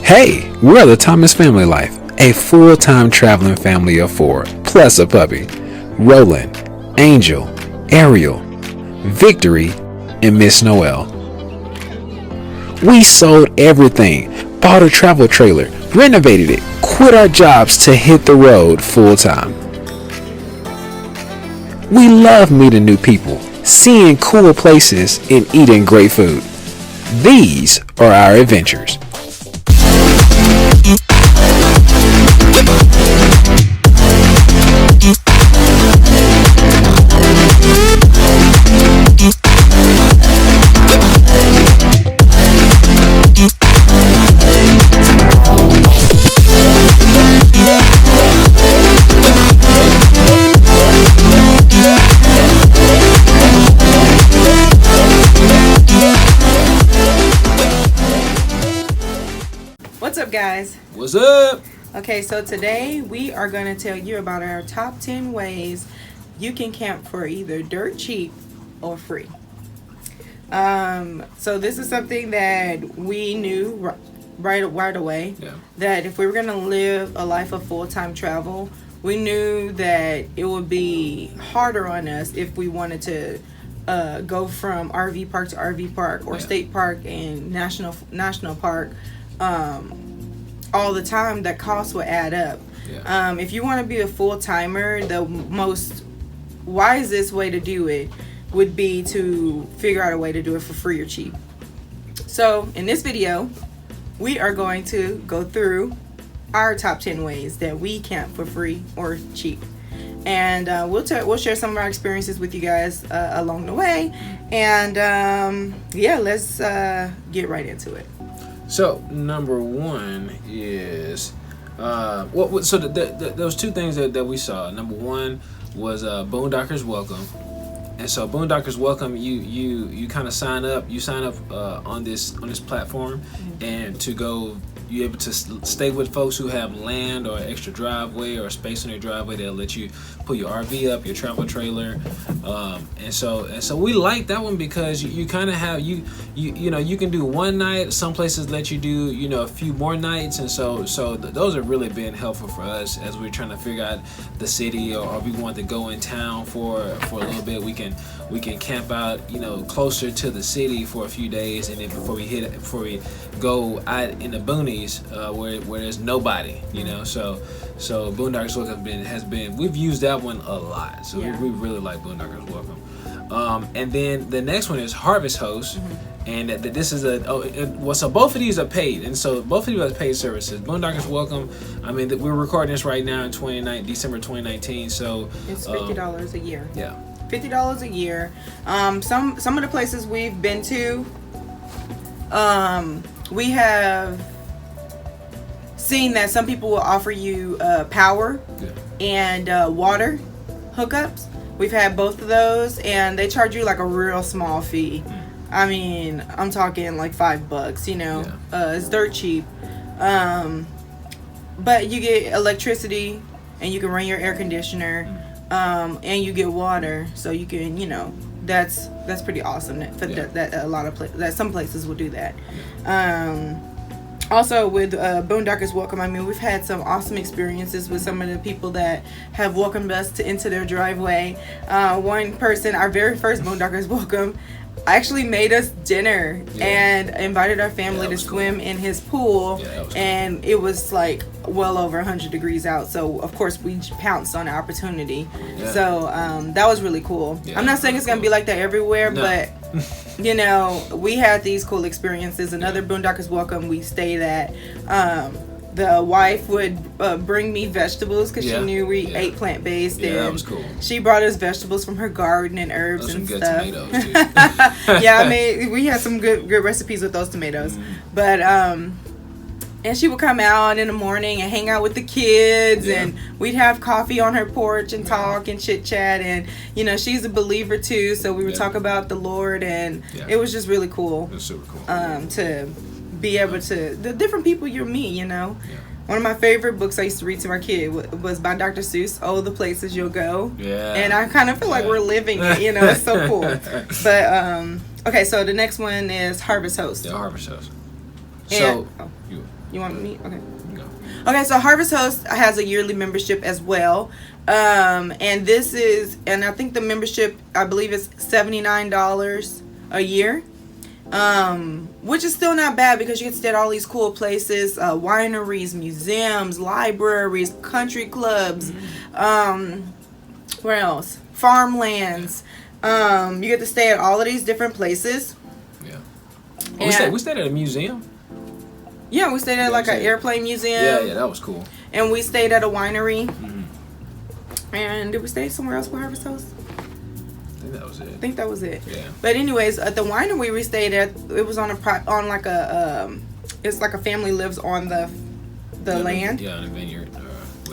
Hey, we're the Thomas Family Life, a full-time traveling family of 4, plus a puppy. Roland, Angel, Ariel, Victory, and Miss Noel. We sold everything, bought a travel trailer, renovated it, quit our jobs to hit the road full-time. We love meeting new people, seeing cool places, and eating great food. These are our adventures. What's up, guys? What's up? Okay, so today we are going to tell you about our top 10 ways you can camp for either dirt cheap or free. So this is something that we knew right away, that if we were going to live a life of full-time travel, we knew that it would be harder on us if we wanted to go from RV park to RV park or state park and national park all the time. That cost will add up. If you want to be a full-timer, the most wisest way to do it would be to figure out a way to do it for free or cheap. So in this video, we are going to go through our top 10 ways that we camp for free or cheap, and we'll share some of our experiences with you guys along the way, and let's get right into it. So number one is those two things that we saw. Number one was Boondockers Welcome, and so Boondockers Welcome, you kind of sign up on this platform, and to go, you're able to stay with folks who have land or extra driveway or space on their driveway. They'll let you put your RV up, your travel trailer, and so we like that one because you kind of have you can do one night. Some places let you do a few more nights, and so those have really been helpful for us as we're trying to figure out the city, or we want to go in town for a little bit. We can camp out closer to the city for a few days, and then before we go out in the boonies where there's nobody, so Boondockers Welcome has been we've used that one a lot, so we really like Boondockers Welcome. And then the next one is Harvest Host, and this is so both of these are paid, and so both of these are paid services. Boondockers Welcome, I mean, we're recording this right now in December 2019, so it's $50 a year. $50 a year. Some of the places we've been to, we have seen that some people will offer you power and water hookups. We've had both of those, and they charge you like a real small fee. I mean, I'm talking like $5. It's dirt cheap. But you get electricity, and you can run your air conditioner, and you get water, so you can, that's pretty awesome. That some places will do that. Also with Boondockers Welcome, I mean, we've had some awesome experiences with some of the people that have welcomed us into their driveway. One person, our very first Boondockers Welcome, actually made us dinner and invited our family to swim in his pool, and it was like well over 100 degrees out, so of course we pounced on the opportunity. So that was really cool. I'm not saying it's gonna be like that everywhere, but we had these cool experiences. Another Boondockers Welcome we stayed at, the wife would bring me vegetables because she knew we ate plant-based. Yeah, that was cool. She brought us vegetables from her garden and herbs and good stuff. Tomatoes, too. I mean, we had some good recipes with those tomatoes. But and she would come out in the morning and hang out with the kids, and we'd have coffee on her porch and talk and chit chat, and she's a believer too, so we would talk about the Lord, and it was just really cool. It was super cool. To be able to, the different people you meet, One of my favorite books I used to read to my kid was by Dr. Seuss, Oh, the Places You'll Go. Yeah. And I kind of feel like we're living it, it's so cool. But okay, so the next one is Harvest Host. Yeah, Harvest Host. So You want me? Okay. Go. Okay, so Harvest Host has a yearly membership as well. And I think the membership, I believe, is $79 a year. Which is still not bad because you get to stay at all these cool places, wineries, museums, libraries, country clubs, where else? Farmlands. You get to stay at all of these different places. Yeah. We stayed at a museum. Yeah, we stayed at like an airplane museum. Yeah, that was cool. And we stayed at a winery. And did we stay somewhere else with Harvest Host? I think that was it. I think that was it. Yeah. But anyways, at the winery we stayed at, it was on it's like a family lives on the land. Yeah, on a vineyard.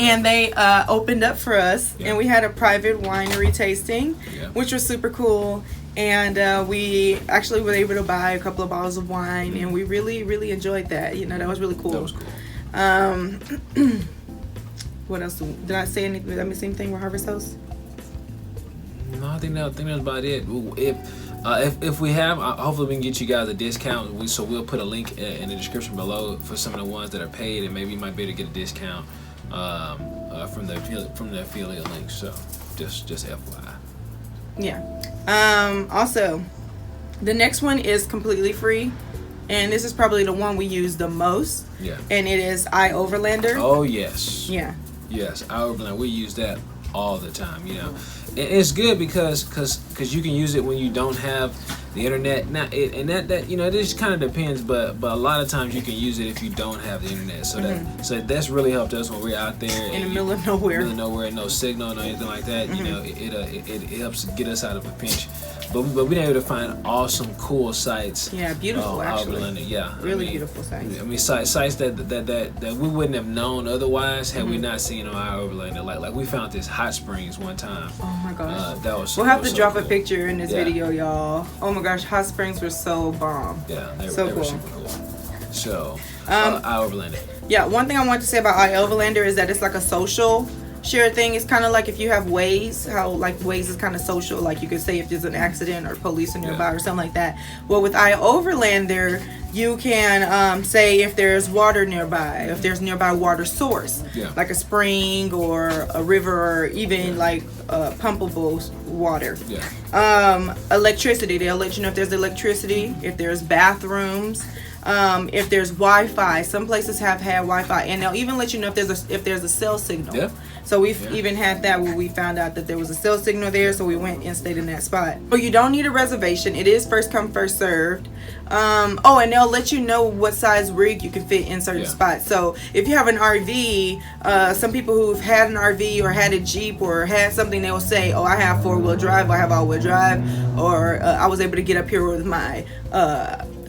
And they opened up for us, and we had a private winery tasting, which was super cool. And we actually were able to buy a couple of bottles of wine, and we really, really enjoyed that. You know, that was really cool. That was cool. What else? Did I say anything? Did I miss anything with Harvest Host? No, I think that's about it. If we have, hopefully we can get you guys a discount. So we'll put a link in the description below for some of the ones that are paid, and maybe you might be able to get a discount from the affiliate link. So just FYI. Yeah. Also, the next one is completely free, and this is probably the one we use the most. Yeah. And it is iOverlander. Oh yes. Yeah. Yes, iOverlander. We use that all the time. You know, and it's good because you can use it when you don't have the internet. Now, that you know, it just kind of depends, but a lot of times you can use it if you don't have the internet. So that's really helped us when we're out there in the middle of nowhere. No signal, no anything like that. You know, it helps get us out of a pinch. But we've been able to find awesome, cool sites. Yeah, beautiful actually. Yeah, really beautiful sites. I mean, sites that we wouldn't have known otherwise had we not seen on our Overlander. Like we found this hot springs one time. Oh my gosh, that was. We'll have to drop a picture in this video, y'all. Oh my gosh, hot springs were so bomb. Yeah, they so were cool. super cool. So, iOverlander. Yeah, one thing I want to say about iOverlander is that it's like a social share thing. It's kind of like if you have Waze, how like Waze is kind of social. Like you could say if there's an accident or police are nearby or something like that. Well, with iOverlander, you can say if there's water nearby, if there's nearby water source, like a spring or a river or even like pumpable water. Electricity, they'll let you know if there's electricity, if there's bathrooms. If there's Wi-Fi, some places have had Wi-Fi, and they'll even let you know if there's a cell signal. Yeah. So we've even had that where we found out that there was a cell signal there, so we went and stayed in that spot. But you don't need a reservation. It is first come, first served. And they'll let you know what size rig you can fit in certain spots. So if you have an RV, some people who've had an RV or had a Jeep or had something, they will say, "Oh, I have 4-wheel drive, or I have all-wheel drive, or I was able to get up here with my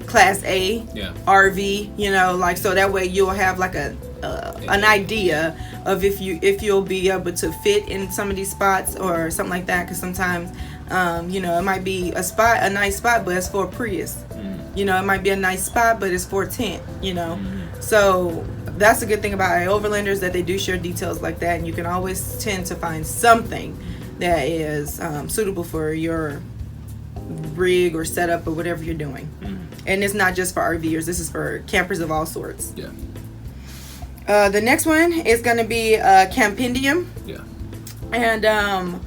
Class A RV," you know, like, so that way you'll have like an idea of if you'll be able to fit in some of these spots or something like that. Because sometimes you know, it might be a nice spot, but it's for a Prius. You know, it might be a nice spot, but it's for a tent, you know. So that's a good thing about iOverlanders, that they do share details like that, and you can always tend to find something that is suitable for your rig or setup or whatever you're doing. And it's not just for RVers, this is for campers of all sorts. The next one is going to be CampIndiem. And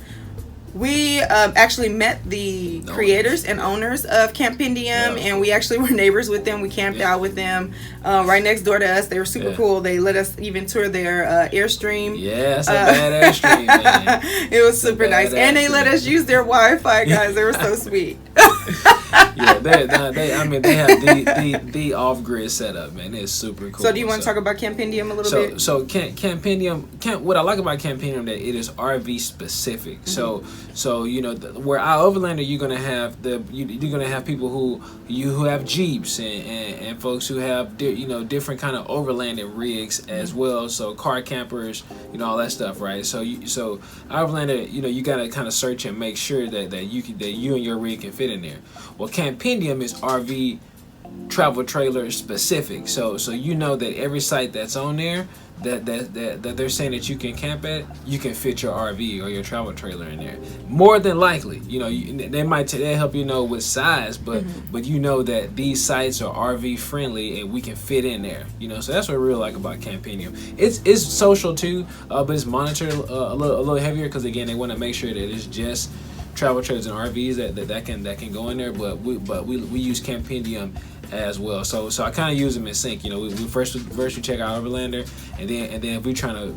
we actually met the creators and owners of CampIndiem, and we actually were neighbors with them. We camped out with them right next door to us. They were super cool. They let us even tour their Airstream. Yeah, it's a bad Airstream, man. It was super nice. And they let us use their Wi-Fi, guys. They were so sweet. They have the off-grid setup, man. It's super cool. So do you want to talk about CampIndiem a little bit? So CampIndiem, what I like about CampIndiem, that it is RV specific. So you know, where iOverlander, you're gonna have people who have Jeeps and folks who have different kind of overlanded rigs as well. So car campers, you know, all that stuff, right? So iOverlander, you know, you gotta kind of search and make sure that you and your rig can fit in there. Well, CampIndiem is RV travel trailer specific. So you know that every site that's on there that they're saying that you can camp at, you can fit your RV or your travel trailer in there. More than likely, they help you know what size, but you know that these sites are RV friendly and we can fit in there. So that's what I really like about CampIndiem. It's social too, but it's monitored a little heavier because again they want to make sure that it's just travel trailers and RVs that can go in there. But we use CampIndiem as well, so I kind of use them in sync. We first check out Overlander, and then if we trying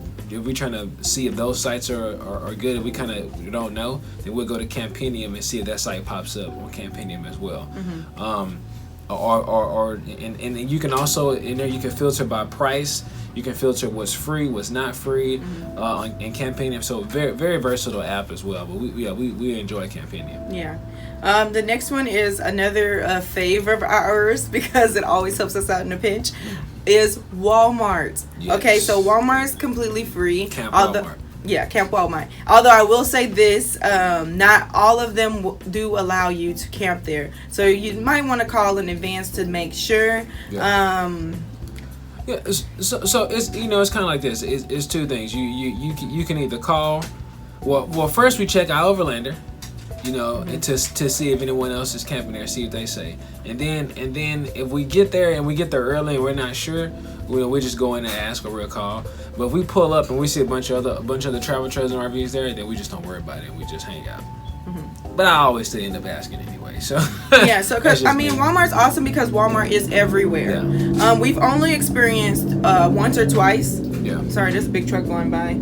to see if those sites are good, and we kind of don't know, then we'll go to CampIndiem and see if that site pops up on CampIndiem as well. And you can also in there you can filter by price. You can filter what's free, what's not free, in CampIndiem. So very very versatile app as well. But we enjoy CampIndiem. Yeah. The next one is another favorite of ours because it always helps us out in a pinch. Is Walmart. Yes. Okay, so Walmart's completely free. Camp Walmart. Yeah, Camp Walmart. Although I will say this, not all of them do allow you to camp there. So you might want to call in advance to make sure. Yeah. So it's it's kind of like this. It's two things. You can either call. Well, first we check out Overlander. And to see if anyone else is camping there, see what they say, and then if we get there early and we're not sure, we just go in and ask or we'll call. But if we pull up and we see a bunch of other travel trailers and RVs there, then we just don't worry about it and we just hang out. But I always still end up asking anyway. So yeah, so because Walmart's awesome because Walmart is everywhere. Yeah. We've only experienced once or twice. Yeah. Sorry, there's a big truck going by.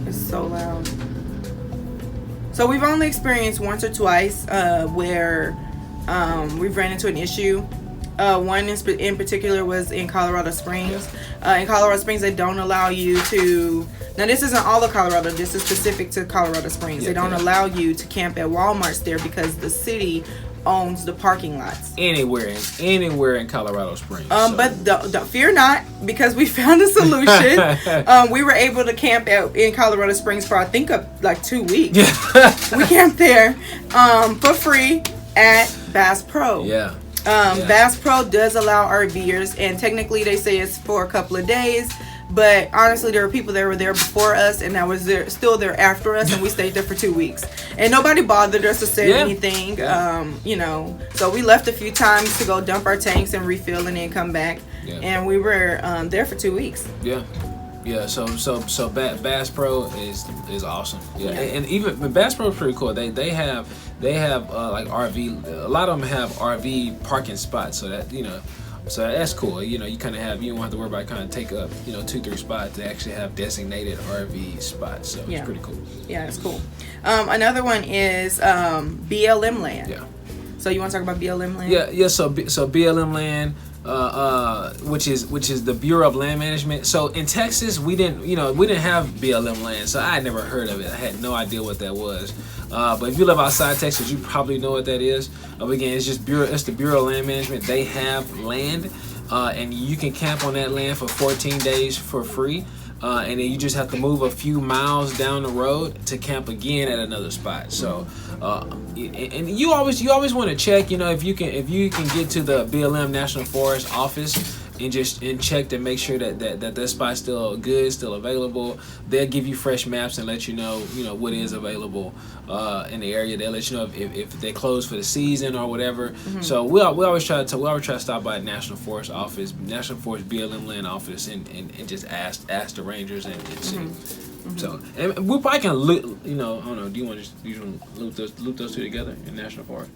It's so loud. So we've only experienced once or twice where we've ran into an issue. One in particular was in Colorado Springs. In Colorado Springs, they don't allow you to... Now, this isn't all of Colorado. This is specific to Colorado Springs. They don't allow you to camp at Walmarts there because the city owns the parking lots. Anywhere in Colorado Springs. But don't fear not, because we found a solution. We were able to camp in Colorado Springs for I think like 2 weeks. We camped there for free at Bass Pro. Yeah. Bass Pro does allow RVers, and technically they say it's for a couple of days. But honestly, there were people that were there before us, and that was still there after us, and we stayed there for 2 weeks. And nobody bothered us to say anything, So we left a few times to go dump our tanks and refill and then come back. Yeah. And we were there for 2 weeks. Yeah. Yeah, so Bass Pro is awesome. Yeah, and even Bass Pro is pretty cool. They have like RV. A lot of them have RV parking spots, so that so that's cool. You kind of you don't have to worry about kind of take up 2-3 spots. They actually have designated RV spots, so it's pretty cool. Yeah, it's cool. Another one is BLM Land. Yeah. So you want to talk about BLM Land? Yeah. So BLM Land. Which is the Bureau of Land Management. So in Texas, we didn't have BLM Land, so I had never heard of it. I had no idea what that was. But if you live outside Texas, you probably know what that is. Again, it's the Bureau of Land Management. They have land, and you can camp on that land for 14 days for free. And then you just have to move a few miles down the road to camp again at another spot. So, and you always want to check, if you can get to the BLM National Forest office and check to make sure that spot's still good, still available. They'll give you fresh maps and let you know what is available in the area. They'll let you know if they're closed for the season or whatever. So we always try to stop by the National Forest office, National Forest BLM Land office, and just ask the rangers and see. So and we probably can loop. I don't know. Do you want to loop those two together in National Forest?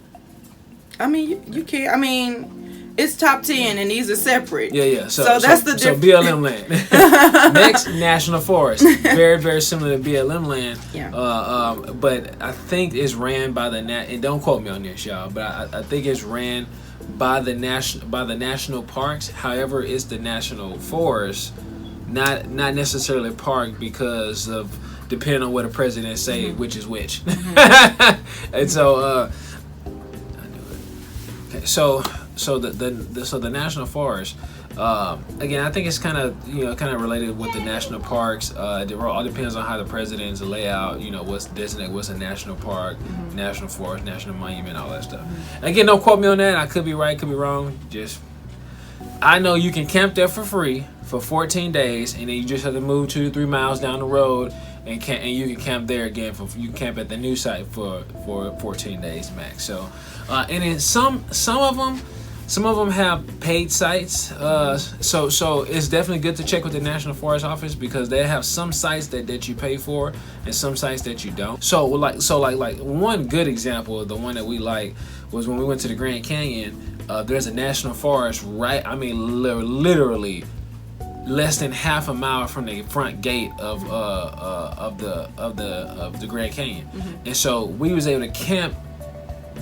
I mean, you can. I mean, it's top 10, and these are separate. Yeah. So that's the difference. So BLM Land. Next, National Forest. Very, very similar to BLM Land. Yeah. But I think it's ran by the and don't quote me on this, y'all. But I think it's ran by the national parks. However, it's the National Forest, not necessarily park because of depending on what the president say, which is which. And so. So the National Forest, Again, I think it's kind of related with the national parks. It all depends on how the president's layout. What's designated, what's a national park, national forest, national monument, all that stuff. Again, don't quote me on that. I could be right, could be wrong. I know you can camp there for free for 14 days, and then you just have to move 2 to 3 miles down the road, and you can camp there again. You can camp at the new site for 14 days max. So, and then some of them have paid sites. So it's definitely good to check with the National Forest Office, because they have some sites that you pay for and some sites that you don't. So like one good example of the one that we like was when we went to the Grand Canyon. There's a national forest literally less than half a mile from the front gate of the Grand Canyon, and so we was able to camp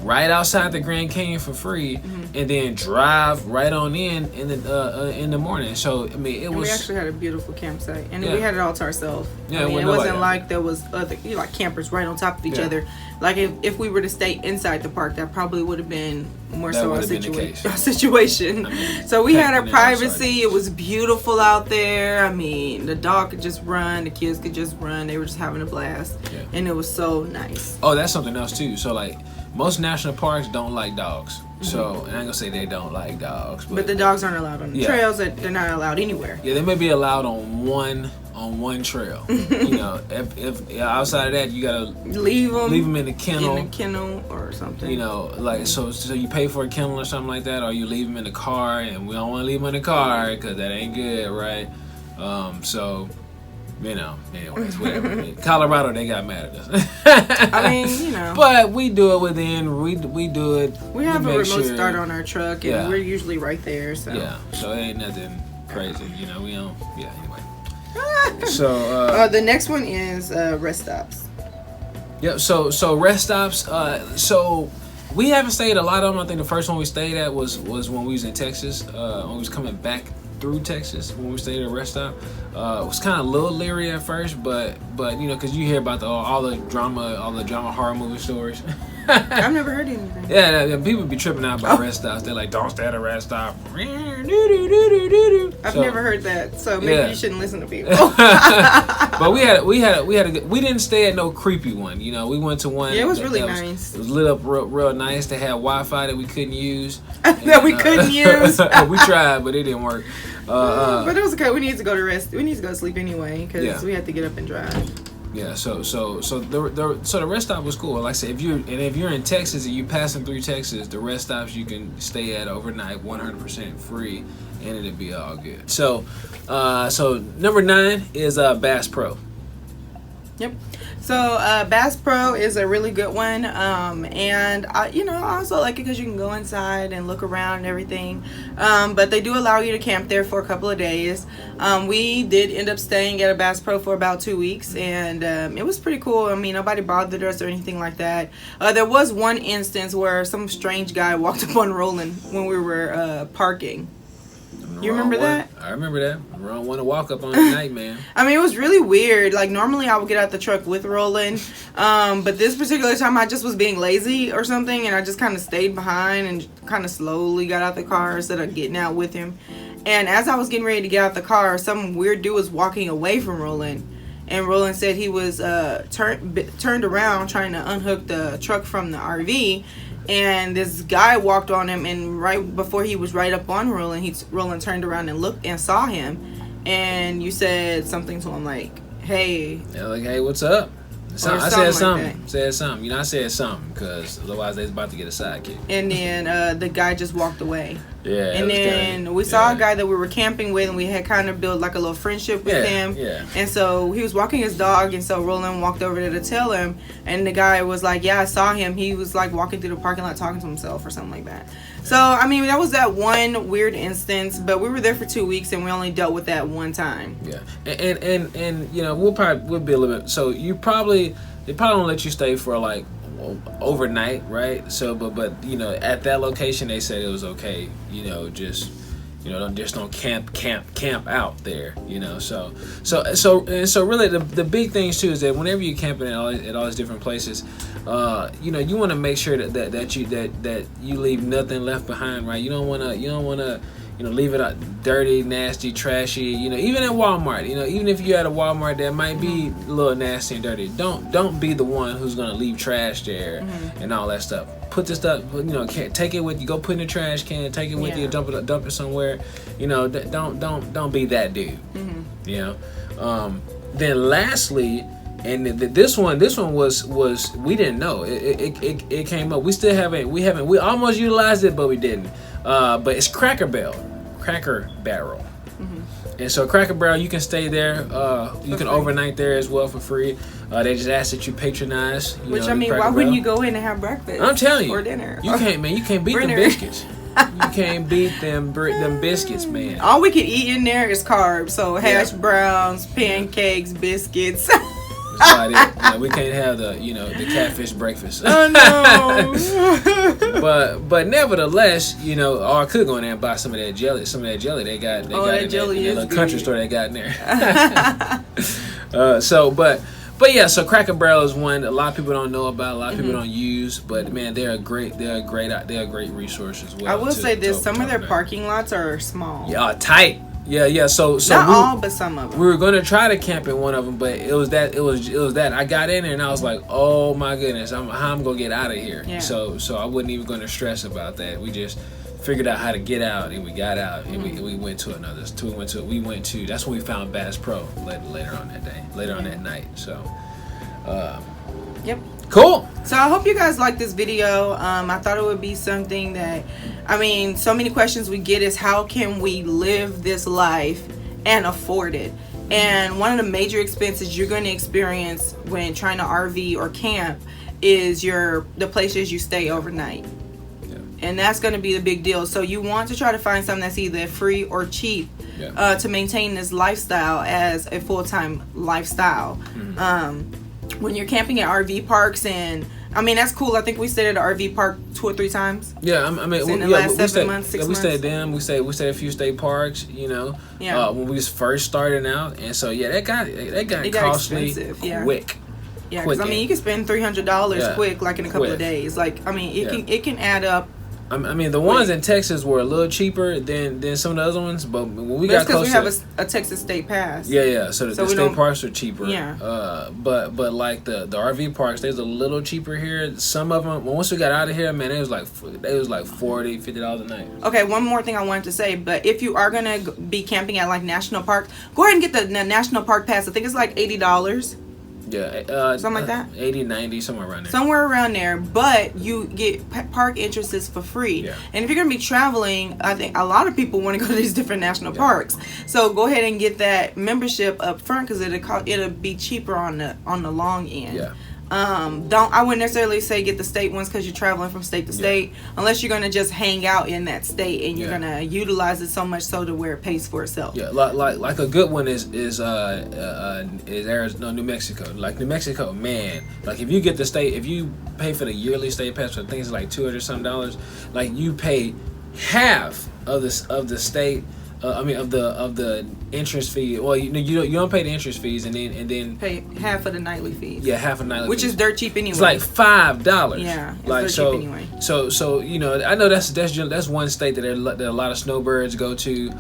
right outside the Grand Canyon for free, and then drive right on in the morning. So we actually had a beautiful campsite, and we had it all to ourselves. Yeah, it wasn't like there was other campers right on top of each other. Like if we were to stay inside the park, that probably would have been more so our situation. So we had our privacy. It was beautiful out there. The dog could just run, the kids could just run. They were just having a blast, and it was so nice. Oh, that's something else too. So like, most national parks don't like dogs. So, and I'm gonna say they don't like dogs, but the dogs aren't allowed on the trails. They're not allowed anywhere. Yeah, they may be allowed on one trail. If outside of that, you gotta leave them in the kennel or something. So you pay for a kennel or something like that, or you leave them in the car, and we don't want to leave them in the car because that ain't good, right? Anyways, whatever. Colorado, they got mad at us. But we do it we do it. We have a remote start on our truck, and we're usually right there. So so it ain't nothing crazy. We don't. Yeah, anyway. So the next one is rest stops. Yep. So rest stops. So we haven't stayed a lot of them. I think the first one we stayed at was when we was in Texas. When we was coming back through Texas, when we stayed at a rest stop. It was kind of a little leery at first, but because you hear about all the drama horror movie stories. I've never heard anything. Yeah, people be tripping out about rest stops. They're like, don't stay at a rest stop. I've never heard that, so maybe you shouldn't listen to people. But we didn't stay at no creepy one. We went to one. Yeah, it was really nice. It was lit up real nice. They had Wi-Fi that we couldn't use. We couldn't use. We tried, but it didn't work. But it was okay. We need to go to rest. We need to go to sleep anyway, because we had to get up and drive. Yeah, so the rest stop was cool. Like I said, if you're in Texas and you passing through Texas, the rest stops you can stay at overnight, 100% free, and it'll be all good. So number 9 is Bass Pro. Yep. So Bass Pro is a really good one, and I also like it because you can go inside and look around and everything. But they do allow you to camp there for a couple of days. We did end up staying at a Bass Pro for about 2 weeks, and it was pretty cool. Nobody bothered us or anything like that. There was one instance where some strange guy walked up on Roland when we were parking. You remember that? I remember that. Wrong one to walk up on at night, man. It was really weird. Like, normally I would get out the truck with Roland, but this particular time I just was being lazy or something, and I just kind of stayed behind and kind of slowly got out the car instead of getting out with him. And as I was getting ready to get out the car, some weird dude was walking away from Roland, and Roland said he was turned around trying to unhook the truck from the RV. And this guy walked on him, and right before he was right up on Roland, Roland turned around and looked and saw him. And you said something to him like, "Hey." Yeah, like, "Hey, what's up?" I said something. I said something because otherwise they was about to get a sidekick. And then the guy just walked away. Yeah. And then we saw a guy that we were camping with, and we had kind of built like a little friendship with him. Yeah. And so he was walking his dog, and so Roland walked over there to tell him, and the guy was like, "Yeah, I saw him. He was like walking through the parking lot talking to himself or something like that." So that was that one weird instance, but we were there for 2 weeks, and we only dealt with that one time. Yeah. And we'll be a little bit. So they probably don't let you stay for like overnight, right? So but at that location they said it was okay, just don't camp out there, so really the big things too is that whenever you're camping at all these different places, you want to make sure that you leave nothing left behind, right? You don't want to leave it dirty, nasty, trashy. Even at Walmart, even if you're at a Walmart that might be a little nasty and dirty, don't be the one who's gonna leave trash there and all that stuff. Put this stuff, take it with you. Go put it in the trash can. Take it with you. Dump it somewhere. Don't be that dude. Then lastly, and this one was we didn't know it came up. We almost utilized it, but we didn't. But it's Cracker Barrel. And so Cracker Barrel, you can stay there. You can overnight there as well for free. They just ask that you patronize. Which why wouldn't you go in and have breakfast? I'm telling you, or dinner. You can't beat them biscuits. You can't beat them biscuits, man. All we can eat in there is carbs. So hash browns, pancakes, biscuits. That's about it. We can't have the catfish breakfast. Oh no! but nevertheless, I could go in there and buy some of that jelly. Some of that jelly they got. They got that in jelly that is little country store they got in there. But yeah, so Cracker Barrel is one a lot of people don't know about, a lot of people don't use, but man, they're a great resource as well. I will say this: some of their parking lots are small. Yeah, tight. Yeah. So not all, but some of them. We were gonna try to camp in one of them, but it was that. I got in there and I was like, oh my goodness, how I'm gonna get out of here? Yeah. So I wasn't even gonna stress about that. We just figured out how to get out, and we got out, and we went to another. That's when we found Bass Pro later on that day, on that night. So, yep. Cool. So I hope you guys like this video. I thought it would be something that, so many questions we get is how can we live this life and afford it? And one of the major expenses you're going to experience when trying to RV or camp is the places you stay overnight. And that's going to be the big deal. So you want to try to find something that's either free or cheap to maintain this lifestyle as a full-time lifestyle. When you're camping at RV parks, and that's cool. I think we stayed at an RV park 2 or 3 times. Yeah, in the last 7 months, 6 months. We stayed at them. We stayed at a few state parks. When we was first starting out, and so that got costly expensive, quick. Yeah, because you can spend $300 quick, like in a couple of days. It can add up. The ones in Texas were a little cheaper than some of the other ones, but when we got close, we have a Texas state pass. Yeah. So the state parks are cheaper. Yeah. But like the RV parks, they're a little cheaper here. Some of them, once we got out of here, man, it was like $40, $50 a night. Okay, one more thing I wanted to say, but if you are gonna be camping at like national parks, go ahead and get the national park pass. I think it's like $80. Yeah, something like that. 80, 90, somewhere around there. Somewhere around there, but you get park entrances for free. Yeah. And if you're gonna be traveling, I think a lot of people want to go to these different national parks. So go ahead and get that membership up front because it'll be cheaper on the long end. Yeah. I wouldn't necessarily say get the state ones because you're traveling from state to state, unless you're gonna just hang out in that state and you're gonna utilize it so much so to where it pays for itself. Yeah, like a good one is Arizona, New Mexico. Like New Mexico, man. Like if you pay for the yearly state pass, I think it's like $200 something. Like you pay half of the state. Of the entrance fee. Well, you don't pay the entrance fees, and then pay half of the nightly fees. Yeah, half of nightly which fees. is dirt cheap anyway. It's like $5. Yeah, it's like dirt so. Cheap anyway. So I know that's one state that a lot of snowbirds go to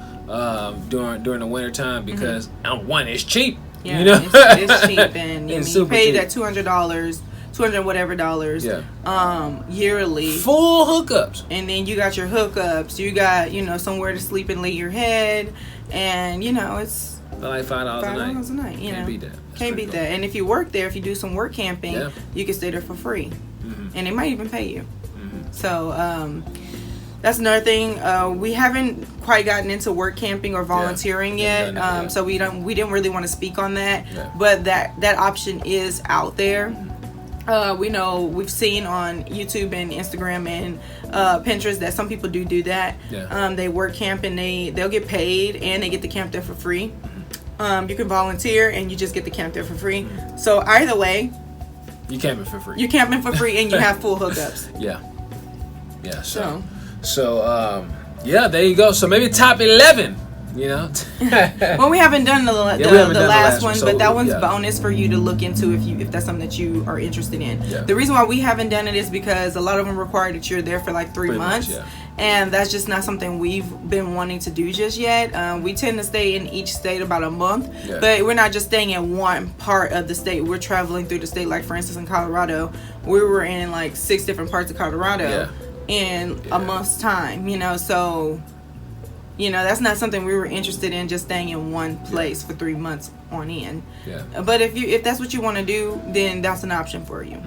during the winter time because one, it's cheap. Yeah, it's cheap, and you pay that $200. $200 whatever yearly, full hookups, and then you got your hookups, you got somewhere to sleep and lay your head, and it's like $5 a night. Can't beat that. Can't beat that. And if you work there, if you do some work camping, you can stay there for free, and they might even pay you. So that's another thing. We haven't quite gotten into work camping or volunteering yet, so we didn't really want to speak on that. But that option is out there. We know we've seen on YouTube and Instagram and Pinterest that some people do that. They work camp and they'll get paid and they get to camp there for free. You can volunteer and you just get to camp there for free. So either way, you're camping for free. You're camping for free and you have full hookups. Yeah. So there you go. So maybe top 11 You know. Well, we haven't done the last one, so, but that one's bonus for you to look into if that's something that you are interested in. Yeah. The reason why we haven't done it is because a lot of them require that you're there for like 3 months. Much, yeah. And that's just not something we've been wanting to do just yet. We tend to stay in each state about a month, but we're not just staying in one part of the state. We're traveling through the state. Like for instance, in Colorado, we were in like 6 different parts of Colorado in a month's time. You know, so you know that's not something we were interested in, just staying in one place for 3 months on end. Yeah. But if that's what you want to do, then that's an option for you.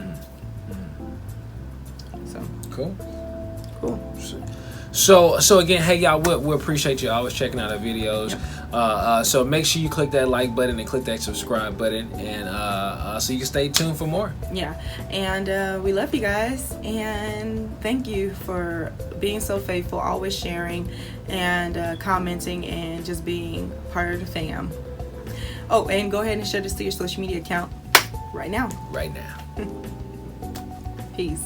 So cool. Cool. So again, hey y'all, we appreciate you always checking out our videos. Yep. So make sure you click that like button and click that subscribe button, and so you can stay tuned for more. Yeah, and we love you guys, and thank you for being so faithful, always sharing and commenting and just being part of the fam. Oh, and go ahead and share this to your social media account right now. Right now. Peace.